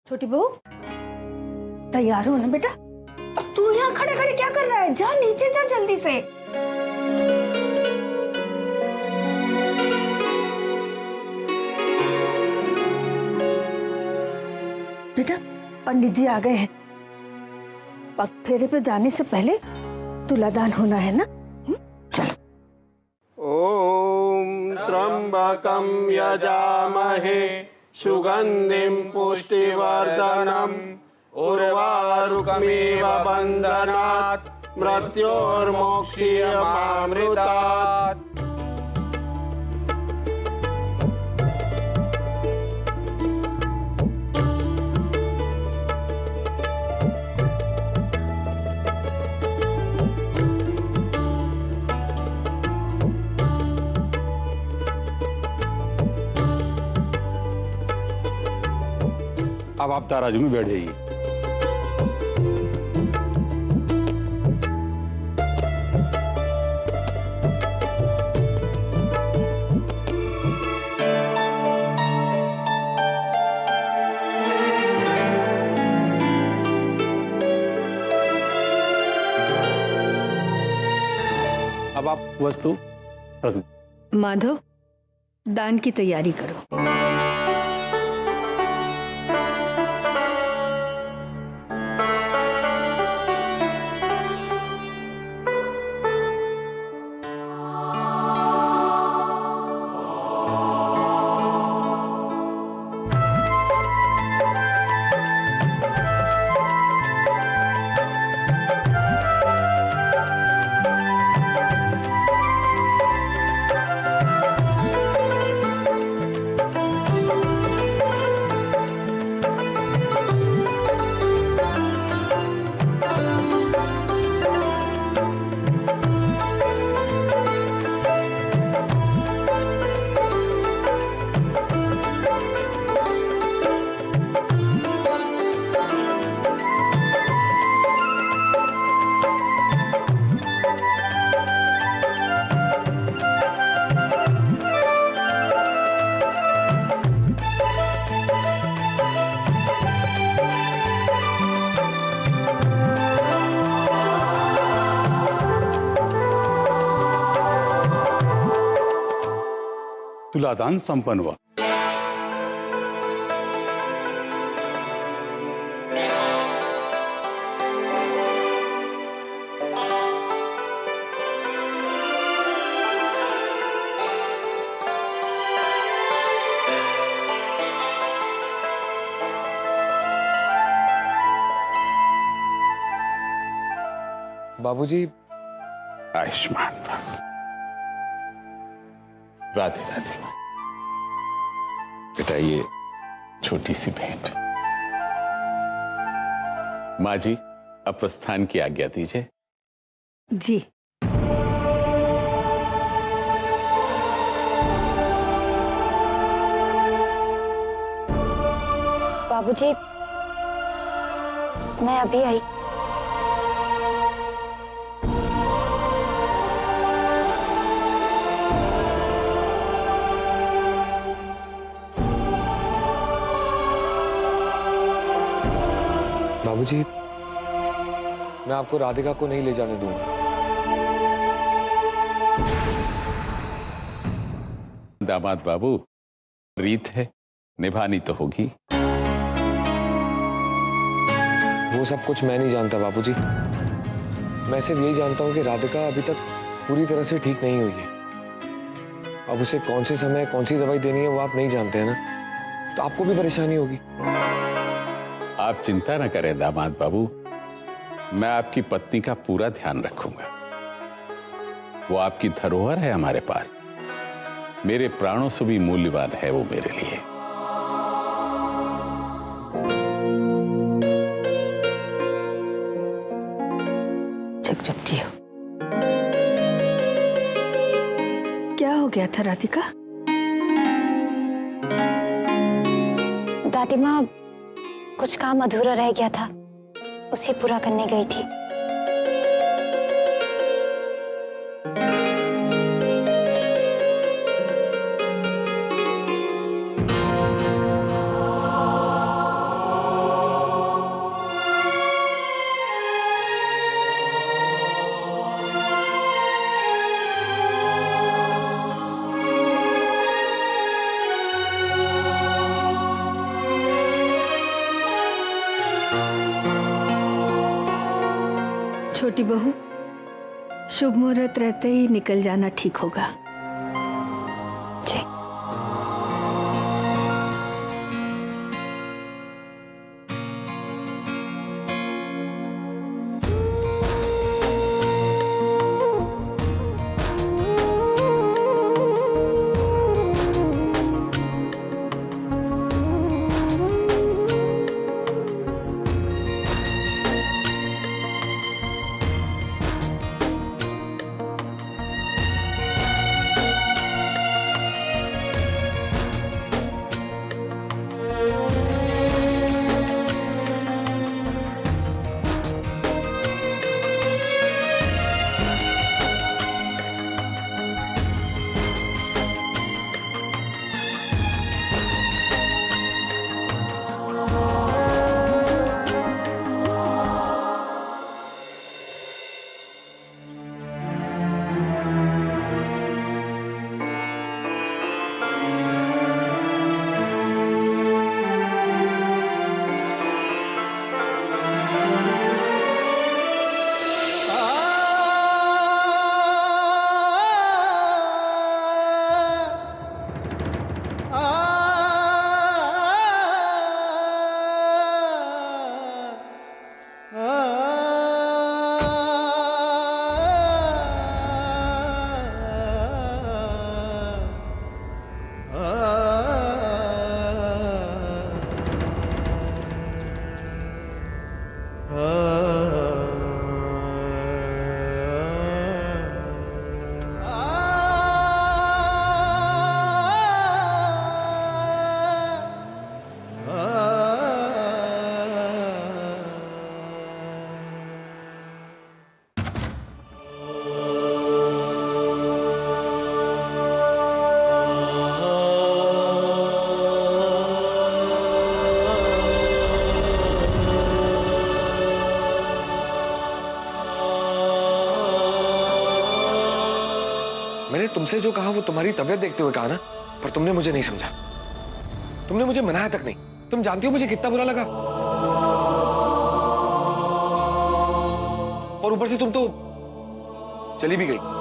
छोटी बहू तैयार हो ना बेटा। अब तू यहाँ खड़े खड़े क्या कर रहा है? जा नीचे जा जल्दी से। बेटा पंडित जी आ गए हैं। पग फेरे पे जाने से पहले तुलादान होना है ना। चलो। ओम त्र्यंबकं यजामहे सुगंधिं पुष्टिवर्धनम् उर्वारुकमिव बन्धनात् मृत्योर्मोक्षीयमामृतात्। अब आप ताराजू में बैठ जाइए। अब आप वस्तु रख दीजिए। माधव दान की तैयारी करो। तुलादान संपन्न हुआ। बाबूजी आयुष्मान भव। राधे राधे। बेटा ये छोटी सी भेंट। माँ जी अब प्रस्थान की आज्ञा दीजिए। जी। बाबूजी मैं अभी आई। बाबूजी मैं आपको राधिका को नहीं ले जाने दूंगा। दामाद बाबू रीत है निभानी तो होगी। वो सब कुछ मैं नहीं जानता बाबूजी। मैं सिर्फ यही जानता हूँ कि राधिका अभी तक पूरी तरह से ठीक नहीं हुई है। अब उसे कौन से समय कौन सी दवाई देनी है वो आप नहीं जानते हैं ना, तो आपको भी परेशानी होगी। आप चिंता न करें दामाद बाबू, मैं आपकी पत्नी का पूरा ध्यान रखूंगा। वो आपकी धरोहर है हमारे पास। मेरे प्राणों से भी मूल्यवान है वो मेरे लिए। जब जब जियो। क्या हो गया था राधिका? दादी माँ कुछ काम अधूरा रह गया था, उसे पूरा करने गई थी। छोटी बहू, शुभ मुहूर्त रहते ही निकल जाना ठीक होगा। जी। मैंने तुमसे जो कहा वो तुम्हारी तबीयत देखते हुए कहा ना, पर तुमने मुझे नहीं समझा। तुमने मुझे मनाया तक नहीं। तुम जानती हो मुझे कितना बुरा लगा। और ऊपर से तुम तो चली भी गई।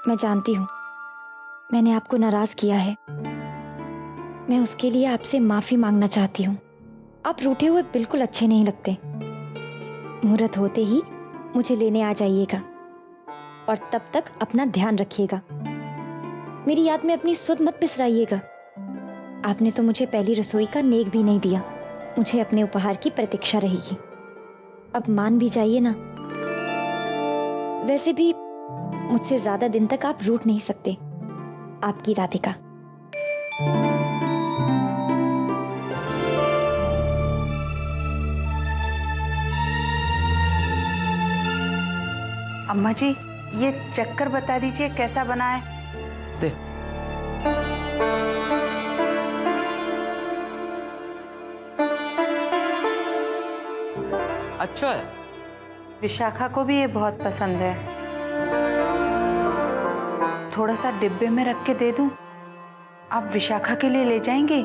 मैं जानती हूँ मैंने आपको नाराज किया है। मैं उसके लिए आपसे माफी मांगना चाहती हूँ। आप रूठे हुए बिल्कुल अच्छे नहीं लगते। मुहूर्त होते ही मुझे लेने आ जाइएगा और तब तक अपना ध्यान रखिएगा। मेरी याद में अपनी सुध मत बिसराइएगा। आपने तो मुझे पहली रसोई का नेक भी नहीं दिया। मुझे अपने उपहार की प्रतीक्षा रहेगी। अब मान भी जाइए ना। वैसे भी मुझसे ज्यादा दिन तक आप रूठ नहीं सकते। आपकी राधिका। अम्मा जी, ये चक्कर बता दीजिए कैसा बना है। दे। अच्छा है। विशाखा को भी ये बहुत पसंद है। थोड़ा सा डिब्बे में रख के दे दूं? आप विशाखा के लिए ले जाएंगे?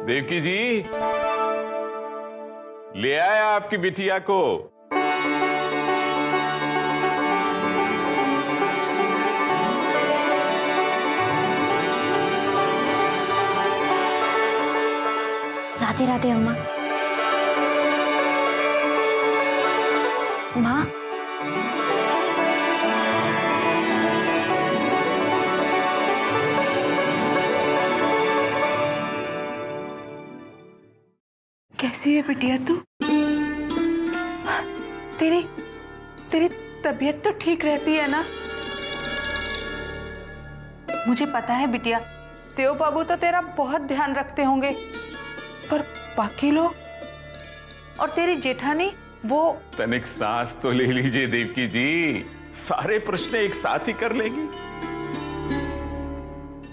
देवकी जी, ले आया आपकी बिटिया को। राधे राधे अम्मा। माँ, कैसी है बिटिया तू? तेरी तेरी तबीयत तो ठीक रहती है ना? मुझे पता है बिटिया, देव बाबू तो तेरा बहुत ध्यान रखते होंगे, पर बाकी लोग और तेरी जेठानी वो। तनिक सांस तो ले लीजिए देवकी जी, सारे प्रश्न एक साथ ही कर लेंगी।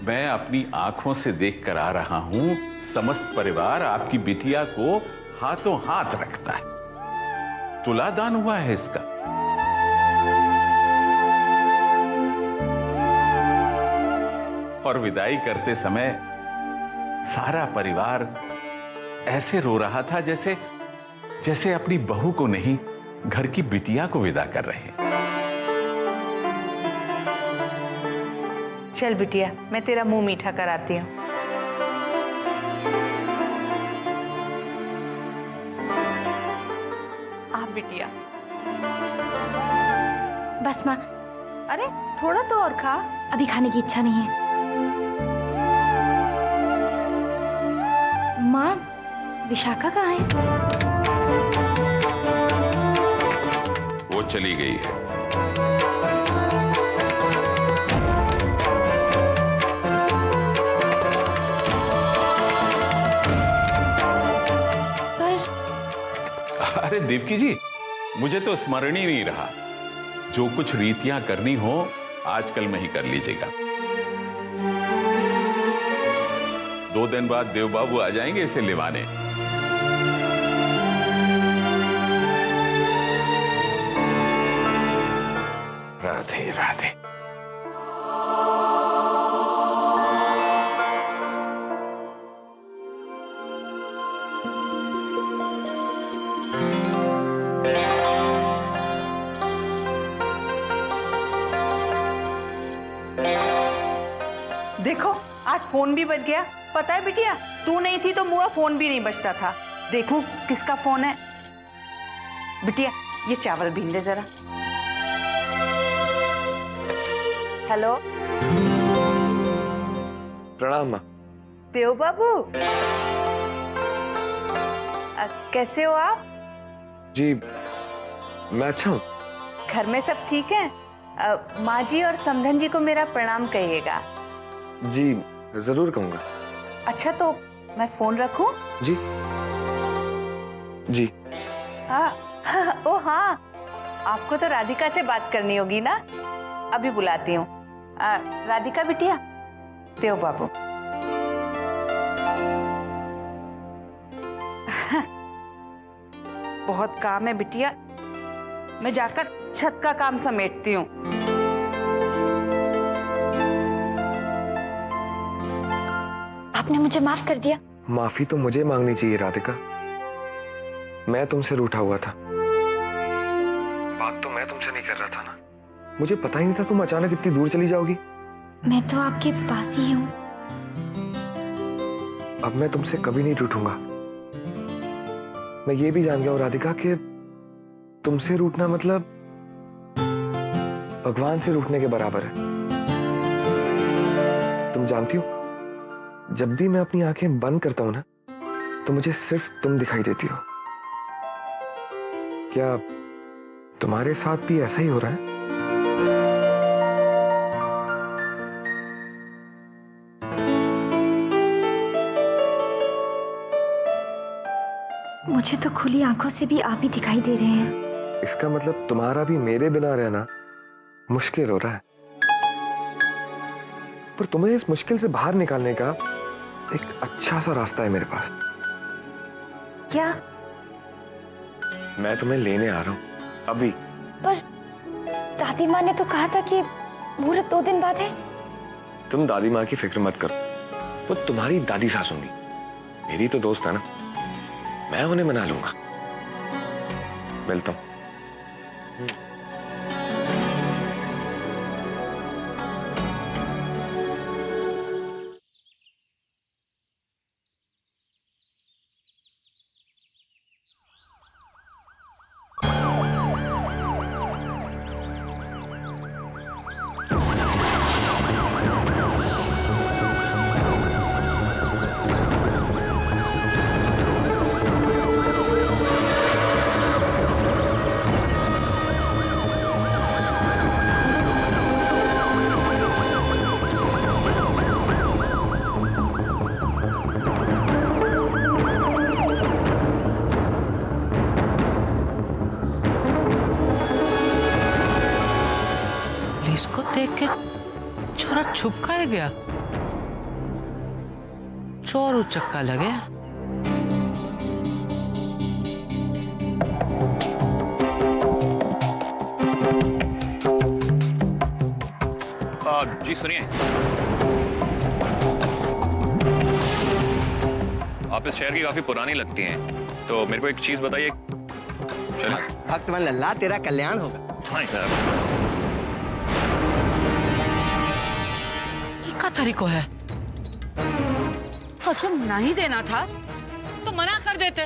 मैं अपनी आंखों से देखकर आ रहा हूं, समस्त परिवार आपकी बिटिया को हाथों हाथ रखता है। तुलादान हुआ है इसका। और विदाई करते समय सारा परिवार ऐसे रो रहा था जैसे जैसे अपनी बहू को नहीं, घर की बिटिया को विदा कर रहे हैं। चल बिटिया, मैं तेरा मुंह मीठा कराती हूँ। आ बिटिया। बस माँ, अरे थोड़ा तो और खा। अभी खाने की इच्छा नहीं है। माँ, विशाखा कहाँ है? वो चली गई है। अरे देवकी जी, मुझे तो स्मरण ही नहीं रहा। जो कुछ रीतियां करनी हो आजकल में ही कर लीजिएगा। 2 दिन बाद देव बाबू आ जाएंगे इसे लिवाने। राधे राधे। देखो, आज फोन भी बज गया। पता है बिटिया, तू नहीं थी तो मुआ फोन भी नहीं बजता था। देखूं किसका फोन है। बिटिया, ये चावल भीन दे जरा। हेलो। प्रणाम माँ। देव बाबू, कैसे हो आप? जी मैं अच्छा हूँ। घर में सब ठीक है? माँ जी और समधन जी को मेरा प्रणाम कहिएगा। जी जरूर कहूँगा। अच्छा तो मैं फोन रखूं? जी जी। हाँ, ओ हाँ, आपको तो राधिका से बात करनी होगी ना। अभी बुलाती हूँ। राधिका बिटिया, देव बाबू। बहुत काम है बिटिया, मैं जाकर छत का काम समेटती हूँ। आपने मुझे माफ कर दिया। माफी तो मुझे मांगनी चाहिए राधिका। मैं तुमसे रूठा हुआ था। बात तो मैं तुमसे नहीं कर रहा था ना। मुझे पता ही नहीं था तुम अचानक इतनी दूर चली जाओगी। मैं तो आपके पास ही हूँ। अब मैं तुमसे कभी नहीं रूठूंगा। मैं ये भी जान गया हूँ राधिका कि तुमसे रूठना मतलब भगवान से रूठने के बराबर है। तुम जानती हो, जब भी मैं अपनी आंखें बंद करता हूं ना, तो मुझे सिर्फ तुम दिखाई देती हो। क्या तुम्हारे साथ भी ऐसा ही हो रहा है? मुझे तो खुली आंखों से भी आप ही दिखाई दे रहे हैं। इसका मतलब तुम्हारा भी मेरे बिना रहना मुश्किल हो रहा है। पर तुम्हें इस मुश्किल से बाहर निकालने का एक अच्छा सा रास्ता है मेरे पास। क्या? मैं तुम्हें लेने आ रहा हूं अभी। पर दादी माँ ने तो कहा था कि मुहूर्त 2 दिन बाद है। तुम दादी माँ की फिक्र मत करो, वो तुम्हारी दादी सास होंगी। मेरी तो दोस्त है ना, मैं उन्हें मना लूंगा। मिलता हूं। छुप खाए गया, चोर उचक्का लगे। जी सुनिए, आप इस शहर की काफी पुरानी लगती हैं, तो मेरे को एक चीज बताइए। भक्तवन लल्ला, तेरा कल्याण होगा। हाँ सर। का तरीको है तो जो नहीं देना था तो मना कर देते।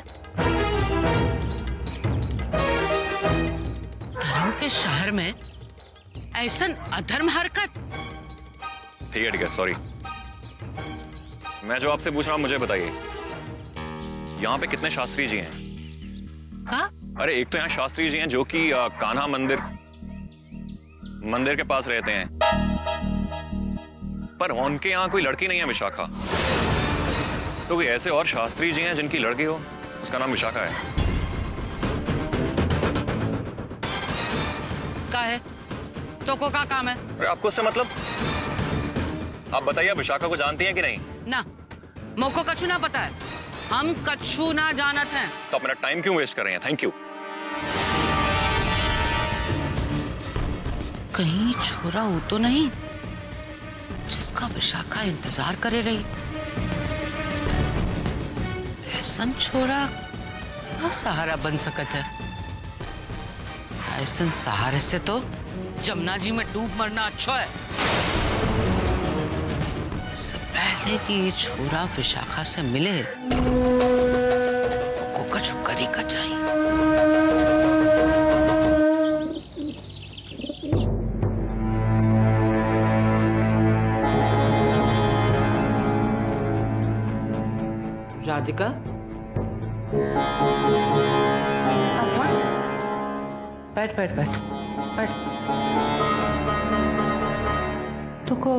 धर्म के शहर में ऐसा अधर्म हरकत। ठीक है सॉरी। मैं जो आपसे पूछ रहा हूँ मुझे बताइए, यहाँ पे कितने शास्त्री जी हैं? हाँ? अरे एक तो यहाँ शास्त्री जी हैं जो कि कान्हा मंदिर के पास रहते हैं, पर उनके यहाँ कोई लड़की नहीं है विशाखा। तो कोई ऐसे और शास्त्री जी हैं जिनकी लड़की हो, उसका नाम विशाखा है। का है तो को का काम है? अरे आपको उससे मतलब? आप बताइए, विशाखा को जानती हैं कि नहीं? ना, मोको कछु ना पता है, हम कछु ना जानत हैं। तो अपना टाइम क्यों वेस्ट कर रहे हैं? Thank you. कहीं छोरा हो तो नहीं जिसका विशाखा इंतजार करे रही? ऐसा छोरा का सहारा बन सकता है। ऐसा सहारे से तो जमुना जी में डूब मरना अच्छा है। इससे पहले कि ये छोरा विशाखा से मिले को कुछ करी का चाहिए। राधिका, बैठ बैठ बैठ बैठ। तो को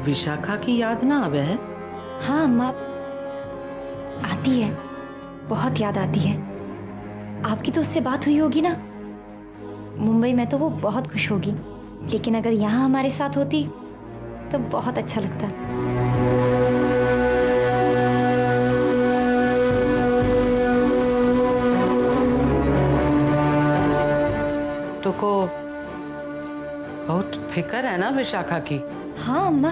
विशाखा की याद ना आवे है? हाँ अम्मा, आती है, बहुत याद आती है। आपकी तो उससे बात हुई होगी ना? मुंबई में तो वो बहुत खुश होगी, लेकिन अगर यहाँ हमारे साथ होती तो बहुत अच्छा लगता। तो को बहुत फिक्र है ना विशाखा की? हाँ अम्मा,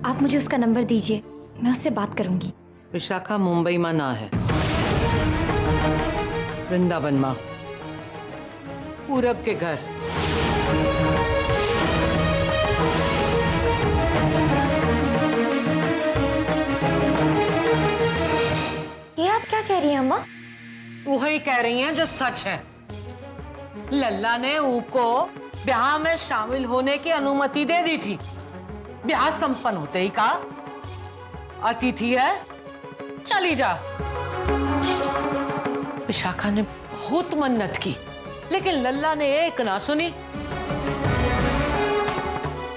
आप मुझे उसका नंबर दीजिए, मैं उससे बात करूंगी। विशाखा मुंबई में ना है, वृंदावन में, पूरब के घर। ये आप क्या कह रही हैं अम्मा? वही कह रही हैं जो सच है। लल्ला ने ऊको ब्याह में शामिल होने की अनुमति दे दी थी। ब्याह संपन्न होते ही कहा, अतिथि है, चली जा। विशाखा ने बहुत मन्नत की, लेकिन लल्ला ने एक ना सुनी।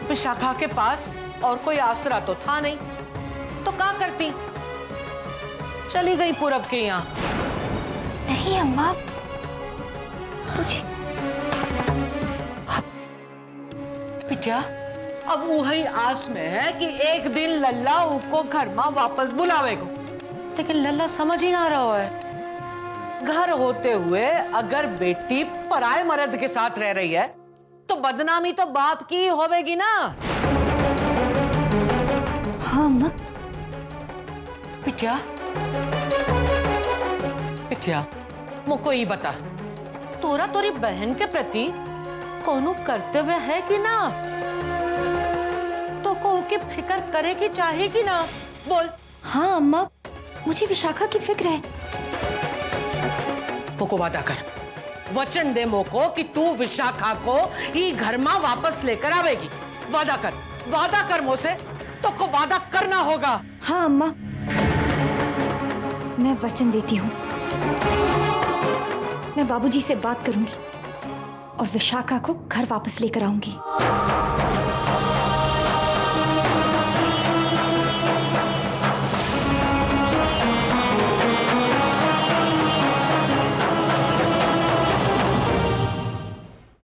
विशाखा के पास और कोई आसरा तो था नहीं, तो क्या करती? चली गई पूरब के यहाँ। नहीं अम्मा, मुझे बिटिया, अब वही आस में है कि एक दिन लल्ला उसको घर में वापस बुलावेगा, लेकिन लल्ला समझ ही ना रहा है। घर होते हुए अगर बेटी पराये मर्द के साथ रह रही है तो बदनामी तो बाप की होवेगी ना। हाँ अम्मा। बिटिया, बिटिया, मुझको ही बता, तोरा तोरी बहन के प्रति कोनो कर्तव्य है कि ना? तो को की फिक्र करे की चाहिए कि ना? बोल। हाँ अम्मा, मुझे विशाखा की फिक्र है। मोको वादा कर, वचन दे मोको कि तू विशाखा को ये घर में वापस लेकर आवेगी। वादा कर मुझसे, तो को वादा करना होगा। हाँ अम्मा, मैं वचन देती हूँ। मैं बाबूजी से बात करूंगी और विशाखा को घर वापस लेकर आऊंगी।